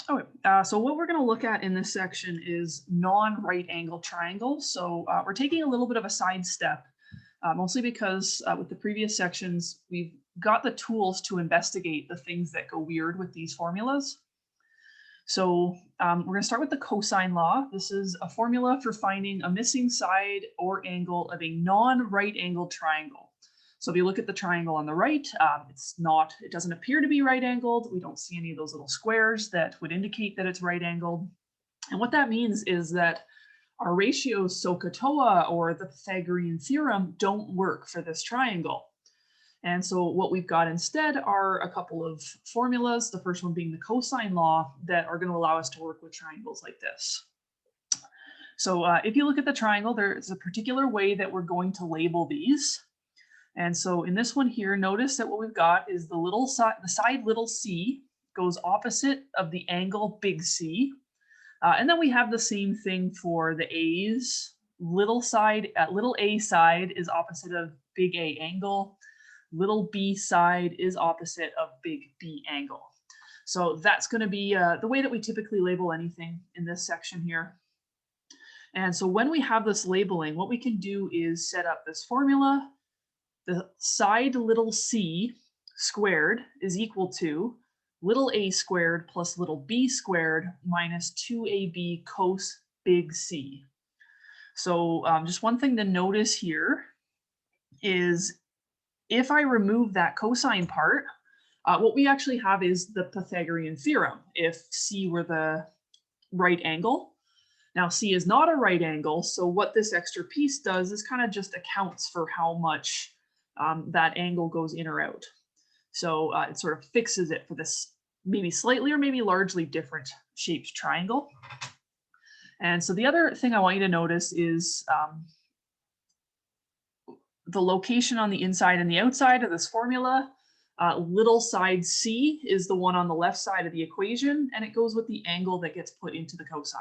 Okay, so what we're going to look at in this section is non-right angle triangles. So we're taking a little bit of a sidestep, mostly because with the previous sections, we've got the tools to investigate the things that go weird with these formulas. So we're going to start with the cosine law. This is a formula for finding a missing side or angle of a non-right angled triangle. So if you look at the triangle on the right, it doesn't appear to be right angled. We don't see any of those little squares that would indicate that it's right angled. And what that means is that our ratios SOHCAHTOA or the Pythagorean theorem don't work for this triangle. And so what we've got instead are a couple of formulas, the first one being the cosine law, that are going to allow us to work with triangles like this. So if you look at the triangle, there's a particular way that we're going to label these. And so in this one here, notice that what we've got is the side little c goes opposite of the angle big C. And then we have the same thing for the A's. Little a side is opposite of big A angle. Little b side is opposite of big B angle. So that's going to be the way that we typically label anything in this section here. And so when we have this labeling, what we can do is set up this formula. The side little c squared is equal to little a squared plus little b squared minus 2ab cos big C. So just one thing to notice here is if I remove that cosine part, what we actually have is the Pythagorean theorem if C were the right angle. Now C is not a right angle, so what this extra piece does is kind of just accounts for how much that angle goes in or out. So it sort of fixes it for this maybe slightly or maybe largely different shaped triangle. And so the other thing I want you to notice is the location on the inside and the outside of this formula. Little side c is the one on the left side of the equation, and it goes with the angle that gets put into the cosine.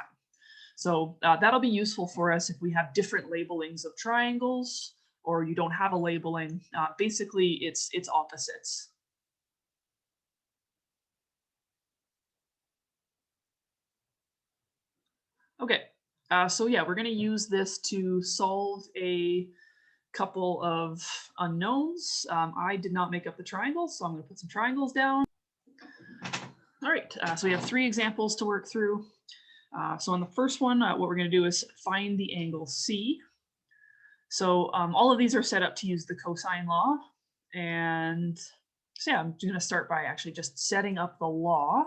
So that'll be useful for us if we have different labelings of triangles, or you don't have a labeling. Basically, it's opposites. Okay, so yeah, we're going to use this to solve a couple of unknowns. I did not make up the triangles, so I'm going to put some triangles down. All right, so we have 3 examples to work through. So on the first one, what we're going to do is find the angle C. So all of these are set up to use the cosine law. And so yeah, I'm going to start by actually just setting up the law.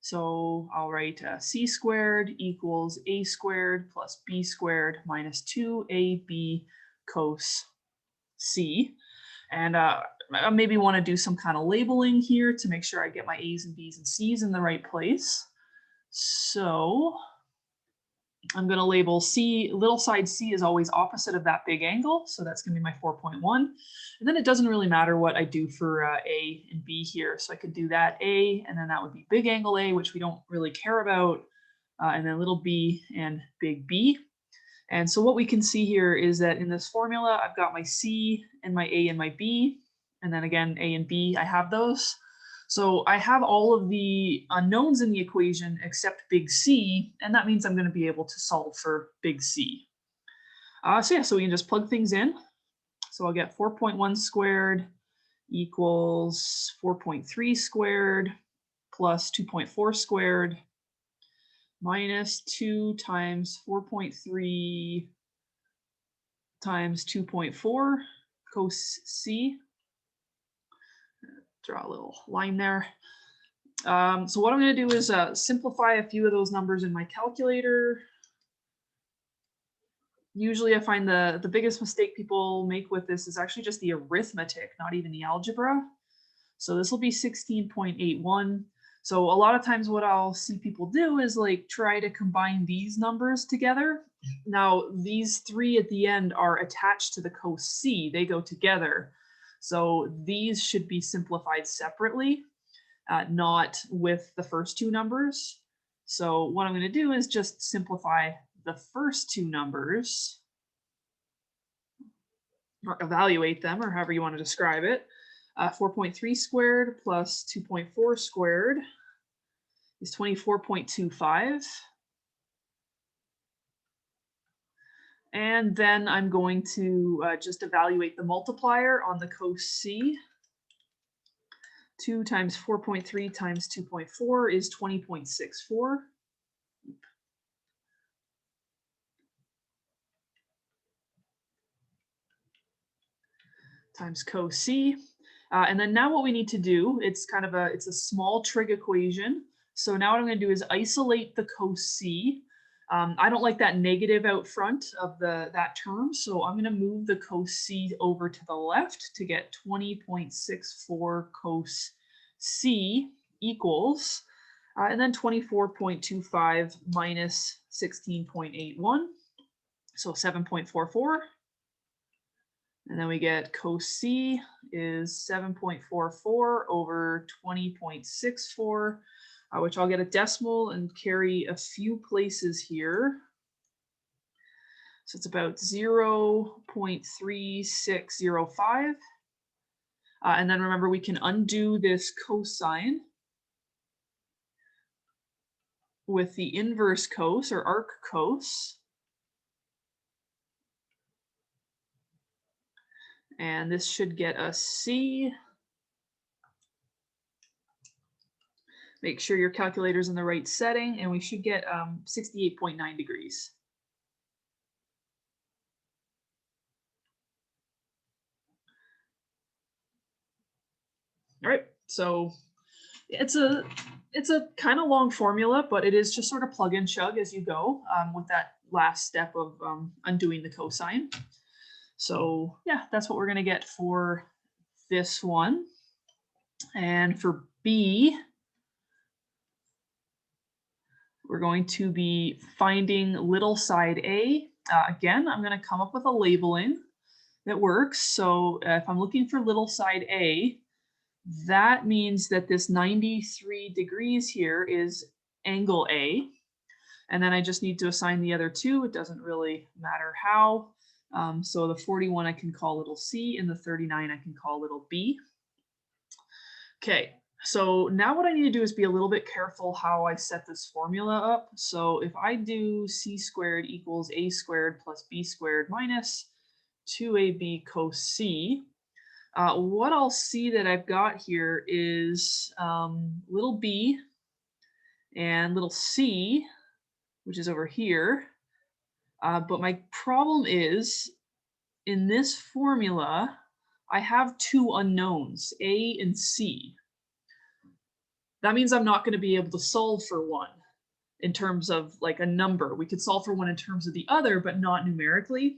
So I'll write c squared equals a squared plus b squared minus 2ab cos C. And I maybe want to do some kind of labeling here to make sure I get my a's and b's and c's in the right place. So I'm going to label C, little side c is always opposite of that big angle. So that's going to be my 4.1. And then it doesn't really matter what I do for A and B here. So I could do that A, and then that would be big angle A, which we don't really care about. And then little b and big B. And so what we can see here is that in this formula, I've got my C and my A and my B. And then again, A and B, I have those. So I have all of the unknowns in the equation except big C, and that means I'm going to be able to solve for big C. So yeah, so we can just plug things in. So I'll get 4.1 squared equals 4.3 squared plus 2.4 squared minus 2 times 4.3 times 2.4 cos C. Draw a little line there. So what I'm going to do is simplify a few of those numbers in my calculator. Usually I find the biggest mistake people make with this is actually just the arithmetic, not even the algebra. So this will be 16.81. So a lot of times what I'll see people do is like try to combine these numbers together. Now these 3 at the end are attached to the cos C, they go together. So these should be simplified separately, not with the first 2 numbers. So what I'm going to do is just simplify the first 2 numbers, or evaluate them, or however you want to describe it. 4.3 squared plus 2.4 squared is 24.25. And then I'm going to just evaluate the multiplier on the cos C. 2 times 4.3 times 2.4 is 20.64. Times cos C. And then now what we need to do, it's a small trig equation. So now what I'm going to do is isolate the cos C. I don't like that negative out front of that term, so I'm going to move the cos C over to the left to get 20.64 cos C equals, and then 24.25 minus 16.81, so 7.44. And then we get cos C is 7.44 over 20.64, which I'll get a decimal and carry a few places here. So it's about 0.3605. And then remember, we can undo this cosine with the inverse cos or arc cos. And this should get us C. Make sure your calculator's in the right setting, and we should get 68.9 degrees. All right, so it's a kind of long formula, but it is just sort of plug and chug as you go with that last step of undoing the cosine. So yeah, that's what we're going to get for this one. And for B, we're going to be finding little side A. Again, I'm going to come up with a labeling that works. So if I'm looking for little side A, that means that this 93 degrees here is angle A. And then I just need to assign the other two. It doesn't really matter how. So the 41 I can call little c, and the 39 I can call little b. Okay, so now what I need to do is be a little bit careful how I set this formula up. So if I do c squared equals a squared plus b squared minus 2ab cos c, what I'll see that I've got here is little b and little c, which is over here. But my problem is, in this formula, I have two unknowns, a and c. That means I'm not going to be able to solve for one in terms of like a number. We could solve for one in terms of the other, but not numerically.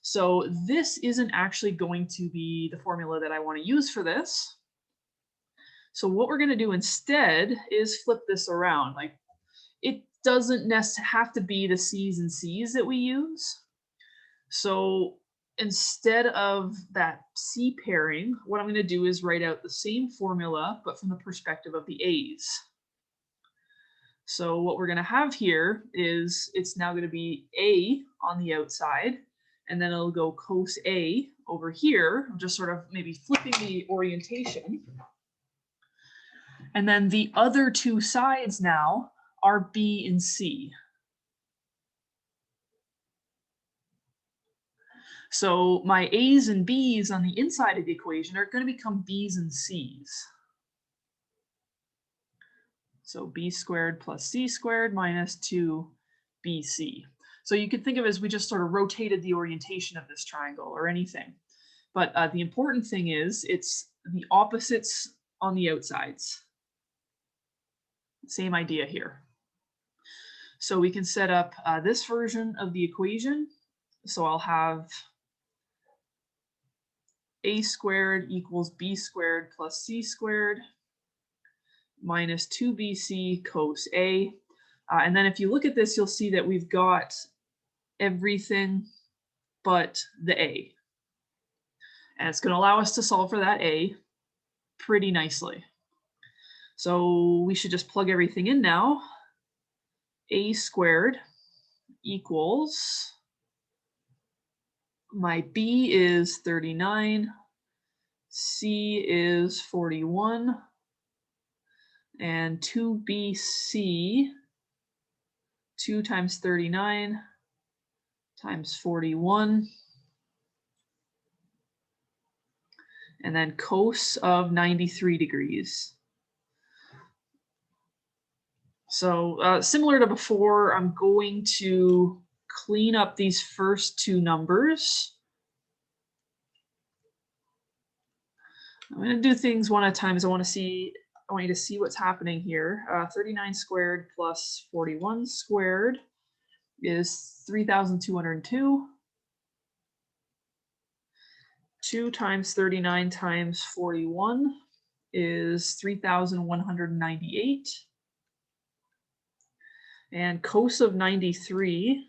So this isn't actually going to be the formula that I want to use for this. So what we're going to do instead is flip this around. Like, it doesn't necessarily have to be the C's and C's that we use. So instead of that C pairing, what I'm going to do is write out the same formula, but from the perspective of the A's. So what we're going to have here is it's now going to be A on the outside, and then it'll go cos A over here. I'm just sort of maybe flipping the orientation. And then the other two sides now are B and C. So my A's and B's on the inside of the equation are going to become B's and C's. So b squared plus c squared minus 2bc. So you could think of it as we just sort of rotated the orientation of this triangle or anything. But the important thing is it's the opposites on the outsides. Same idea here. So we can set up this version of the equation. So I'll have a squared equals b squared plus c squared minus 2bc cos A. And then if you look at this, you'll see that we've got everything but the A. And it's going to allow us to solve for that A pretty nicely. So we should just plug everything in now. A squared equals, my B is 39, C is 41, and 2BC, 2 times 39 times 41, and then cos of 93 degrees. So similar to before, I'm going to clean up these first two numbers. I'm going to do things one at a time as I want you to see what's happening here. 39 squared plus 41 squared is 3,202. 2 times 39 times 41 is 3,198. And cos of 93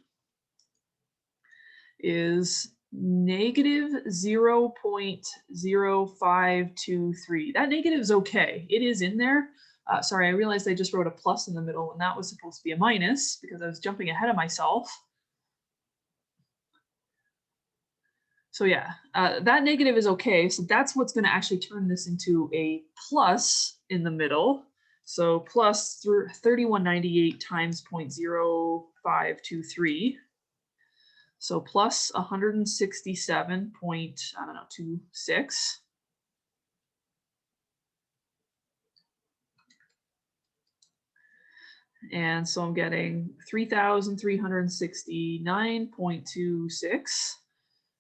is negative 0.0523. That negative is okay. It is in there. Sorry, I realized I just wrote a plus in the middle, and that was supposed to be a minus because I was jumping ahead of myself. So yeah, that negative is okay. So that's what's going to actually turn this into a plus in the middle. So plus 3198 times 0.0523. So plus 167.26. And so I'm getting 3,369.26.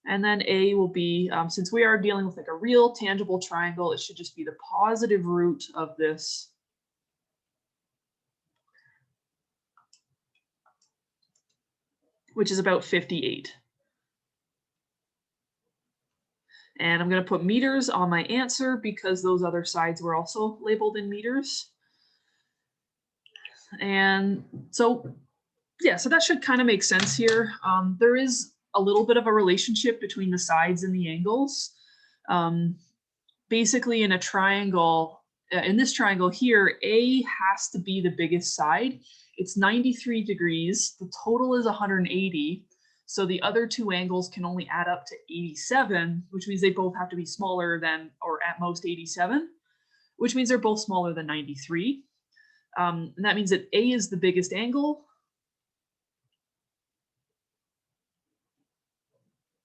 And then A will be, since we are dealing with like a real tangible triangle, it should just be the positive root of this. Which is about 58. And I'm going to put meters on my answer because those other sides were also labeled in meters. And so, yeah, so that should kind of make sense here. There is a little bit of a relationship between the sides and the angles. Basically, in a triangle, in this triangle here, A has to be the biggest side. It's 93 degrees. The total is 180. So the other two angles can only add up to 87, which means they both have to be smaller than, or at most 87, which means they're both smaller than 93. And that means that A is the biggest angle.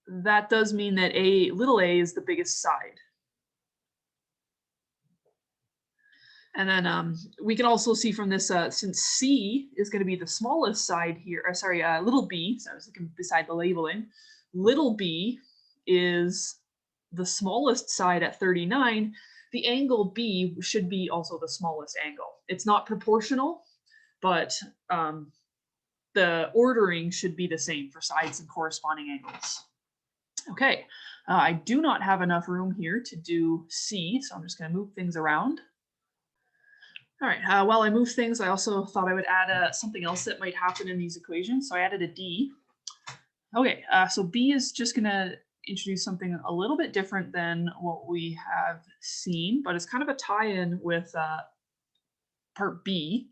That does mean that little a is the biggest side. And then we can also see from this, since C is going to be the smallest side here, or sorry, little b, so I was looking beside the labeling, little b is the smallest side at 39. The angle B should be also the smallest angle. It's not proportional, but the ordering should be the same for sides and corresponding angles. Okay, I do not have enough room here to do C, so I'm just going to move things around. All right, while I move things, I also thought I would add something else that might happen in these equations. So I added a D. Okay, so B is just going to introduce something a little bit different than what we have seen, but it's kind of a tie-in with part B.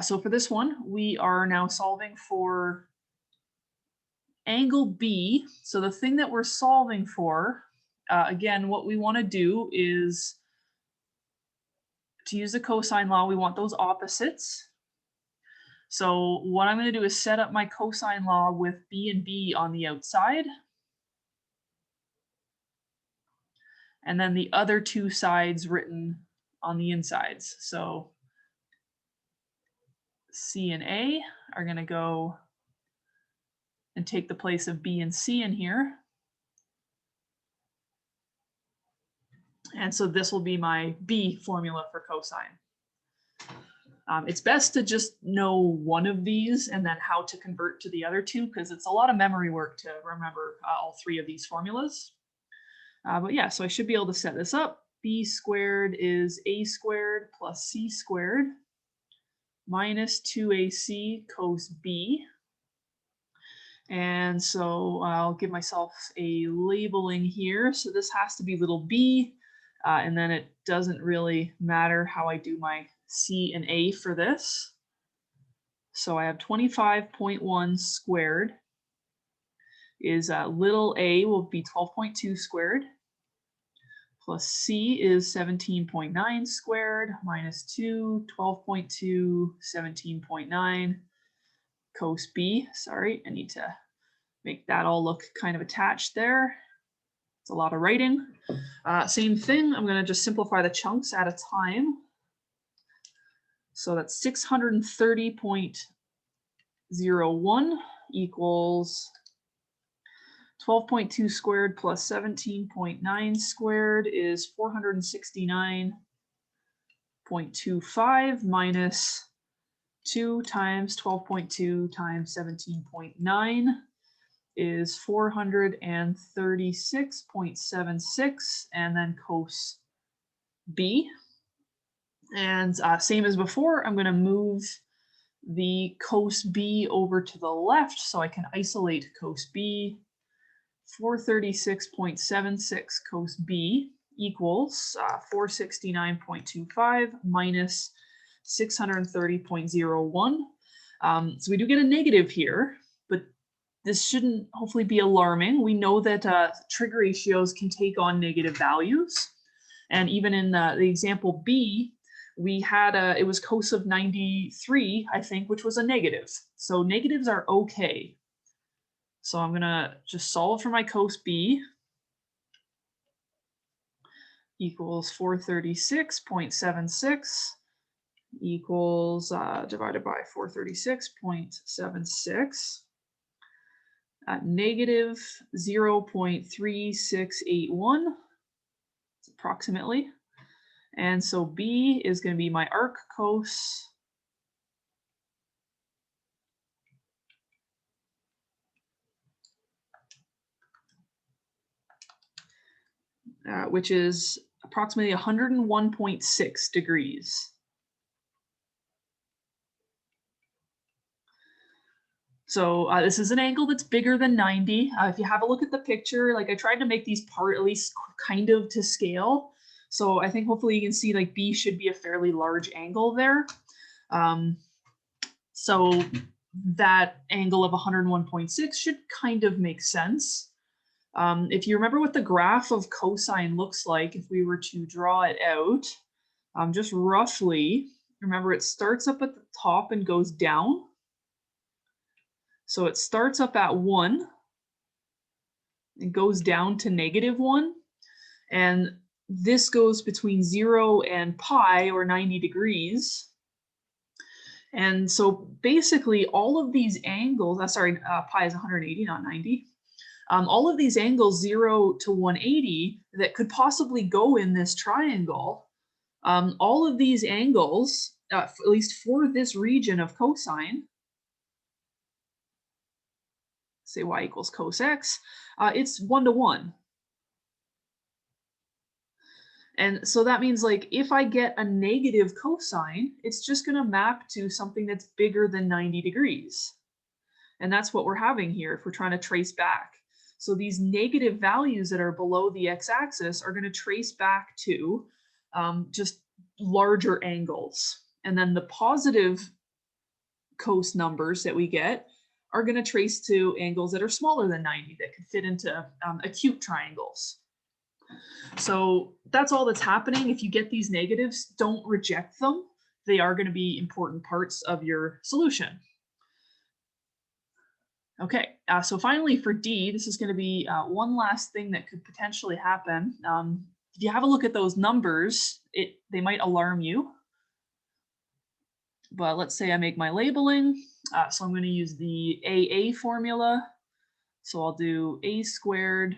So for this one, we are now solving for angle B. So the thing that we're solving for, again, what we want to do is to use the cosine law, we want those opposites. So what I'm going to do is set up my cosine law with B and B on the outside. And then the other two sides written on the insides. So C and A are going to go and take the place of B and C in here. And so this will be my B formula for cosine. It's best to just know one of these and then how to convert to the other two, because it's a lot of memory work to remember all three of these formulas. But yeah, so I should be able to set this up. B squared is A squared plus C squared minus 2AC cos B. And so I'll give myself a labeling here. So this has to be little b, and then it doesn't really matter how I do my C and A for this. So I have 25.1 squared is little a will be 12.2 squared plus C is 17.9 squared minus 2, 12.2, 17.9. Cos B, sorry, I need to make that all look kind of attached there. It's a lot of writing. Same thing, I'm gonna just simplify the chunks at a time. So that's 630.01 equals 12.2 squared plus 17.9 squared is 469.25 minus 2 times 12.2 times 17.9 is 436.76, and then cos B. And same as before, I'm going to move the cos B over to the left so I can isolate cos B. 436.76 cos B equals 469.25 minus 630.01. So we do get a negative here, but this shouldn't hopefully be alarming. We know that trig ratios can take on negative values. And even in the example B, we had it was cos of 93, I think, which was a negative. So negatives are okay. So I'm gonna just solve for my cos B equals 436.76 equals divided by 436.76 at negative 0.3681 approximately. And so B is going to be my arc cos which is approximately 101.6 degrees. So this is an angle that's bigger than 90. If you have a look at the picture, like I tried to make these at least kind of to scale. So I think hopefully you can see like B should be a fairly large angle there. So that angle of 101.6 should kind of make sense. If you remember what the graph of cosine looks like, if we were to draw it out, just roughly, remember it starts up at the top and goes down. So it starts up at 1 and goes down to -1. And this goes between 0 and pi, or 90 degrees. And so basically all of these angles, pi is 180, not 90. All of these angles 0 to 180 that could possibly go in this triangle, all of these angles, at least for this region of cosine, say y equals cos x, it's 1 to 1. And so that means like if I get a negative cosine, it's just going to map to something that's bigger than 90 degrees. And that's what we're having here if we're trying to trace back. So these negative values that are below the x-axis are going to trace back to just larger angles. And then the positive cos numbers that we get are going to trace to angles that are smaller than 90 that could fit into acute triangles. So that's all that's happening. If you get these negatives, don't reject them. They are going to be important parts of your solution. Okay, so finally for D, this is going to be one last thing that could potentially happen. If you have a look at those numbers, they might alarm you. But let's say I make my labeling. So I'm going to use the AA formula. So I'll do A squared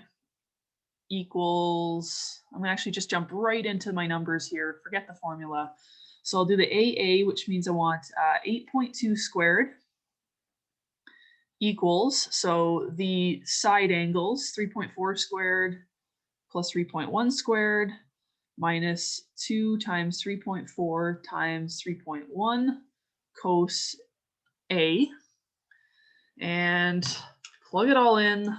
equals, I'm going to actually just jump right into my numbers here, forget the formula. So I'll do the AA, which means I want 8.2 squared equals, so the side angles, 3.4 squared plus 3.1 squared minus 2 times 3.4 times 3.1 cos A, and plug it all in.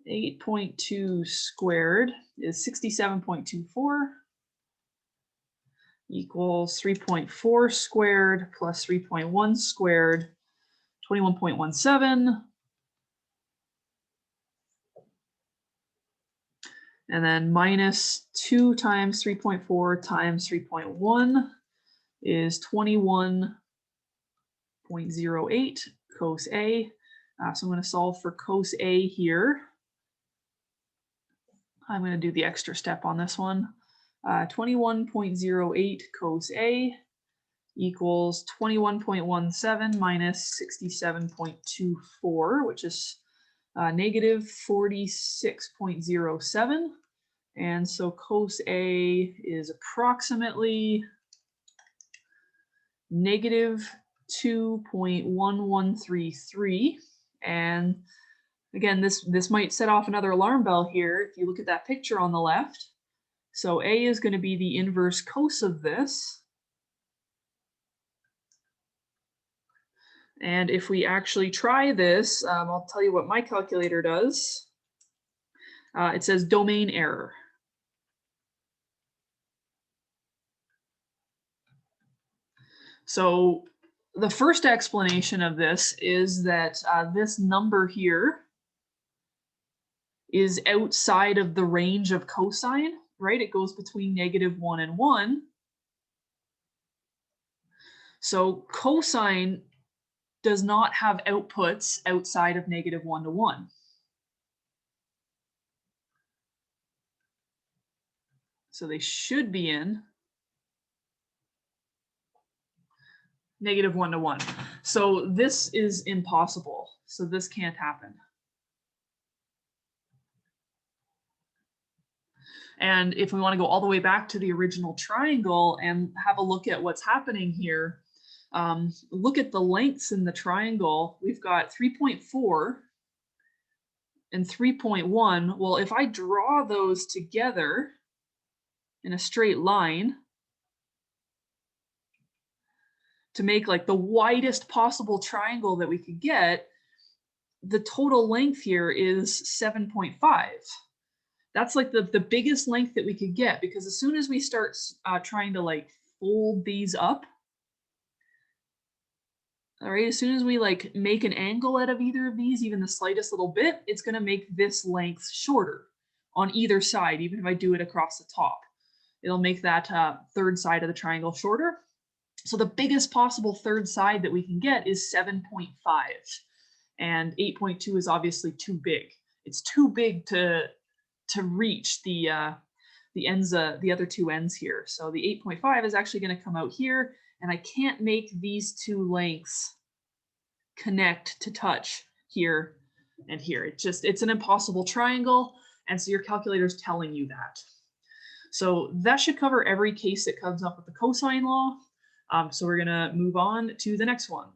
8.2 squared is 67.24 equals 3.4 squared plus 3.1 squared, 21.17. And then minus 2 times 3.4 times 3.1 is 21.08 cos A. So I'm going to solve for cos A here. I'm going to do the extra step on this one. 21.08 cos A equals 21.17 minus 67.24, which is negative 46.07. And so cos A is approximately negative 2.1133. And again, this might set off another alarm bell here if you look at that picture on the left. So A is going to be the inverse cos of this. And if we actually try this, I'll tell you what my calculator does. It says domain error. So the first explanation of this is that this number here is outside of the range of cosine, right? It goes between -1 and 1. So cosine does not have outputs outside of -1 to 1. So they should be in -1 to 1. So this is impossible. So this can't happen. And if we want to go all the way back to the original triangle and have a look at what's happening here, look at the lengths in the triangle. We've got 3.4 and 3.1. Well, if I draw those together in a straight line to make like the widest possible triangle that we could get, the total length here is 7.5. That's like the biggest length that we could get, because as soon as we start trying to like fold these up, all right, as soon as we like make an angle out of either of these, even the slightest little bit, it's going to make this length shorter on either side. Even if I do it across the top, it'll make that third side of the triangle shorter. So the biggest possible third side that we can get is 7.5, and 8.2 is obviously too big. It's too big to reach the ends, the other two ends here. So the 8.5 is actually going to come out here, and I can't make these two lengths connect to touch here and here. It's an impossible triangle, and so your calculator is telling you that. So that should cover every case that comes up with the cosine law. So we're going to move on to the next one.